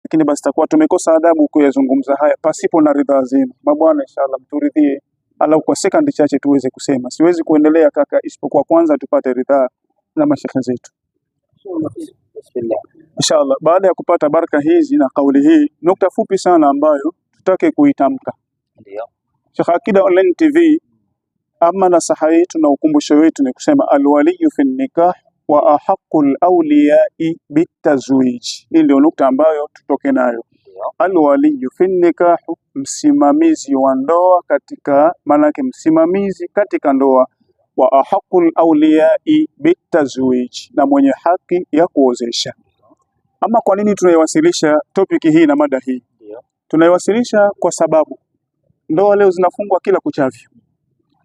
lakini basi takuwa tumekosa adabu kuyazungumza haya pasipo na ridhaa zenu. Mabwana, inshallah mturidhie alau kwa sekunde chache tuweze kusema. Siwezi kuendelea kaka, isipokuwa kwanza tupate ridhaa na mashekhe zetu. Bismillah. Inshallah, baada ya kupata baraka hizi na kauli hii, nukta fupi sana ambayo tutake kuitamka. Ndio. Sheikh Akida Online TV, ama nasaha yetu na ukumbusho wetu ni kusema alwaliyu fi nikah wa ahaqul awliyai bitazwij. Hii ndio nukta ambayo tutoke nayo. Alwaliyu fi nikah, msimamizi wa ndoa katika, maanake msimamizi katika ndoa, wa ahaqul awliyai bitazwij, na mwenye haki ya kuozesha. Ama kwa nini tunaiwasilisha topic hii na mada hii? Tunaiwasilisha kwa sababu ndoa leo zinafungwa kila kuchavyo.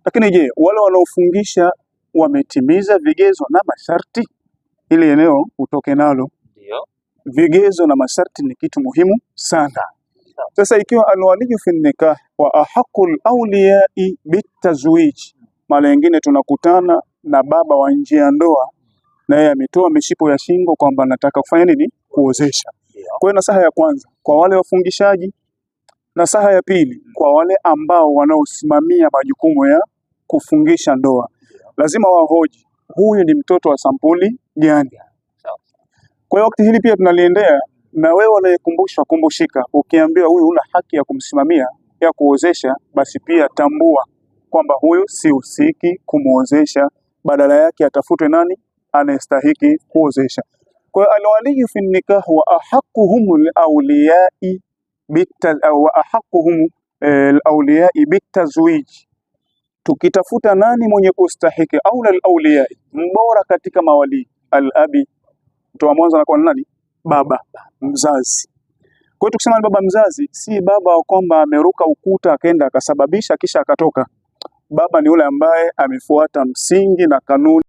Lakini je, wale wanaofungisha wametimiza vigezo na masharti? Ili eneo utoke nalo. Ndio. Vigezo na masharti ni kitu muhimu sana. Sasa ikiwa alwaliyu fi nikah wa ahaqul awliyai bitazwij, mara nyingine tunakutana na baba wa nje ya ndoa na yeye ametoa mishipo ya shingo kwamba nataka kufanya nini? Kuozesha. Kwa hiyo nasaha ya kwanza kwa wale wafungishaji, nasaha ya pili kwa wale ambao wanaosimamia majukumu ya kufungisha ndoa, lazima wahoji huyu ni mtoto wa sampuli gani. Kwa hiyo wakati hili pia tunaliendea na wewe kumbushika, ukiambiwa huyu una haki ya kumsimamia ya kuozesha, basi pia tambua kwamba huyu si husiki kumuozesha, badala yake atafutwe nani anayestahiki kuozesha. Kwa hiyo alwaliyu fi nikah wa ahaquhum alawliyai bitazwij, tukitafuta nani mwenye kustahiki aula alawliyai, mbora katika mawali, alabi, mtu wa mwanzo anakuwa nani? Baba mzazi. Kwa hiyo tukisema baba mzazi, si baba wa kwamba ameruka ukuta akaenda akasababisha kisha akatoka. Baba ni yule ambaye amefuata msingi na kanuni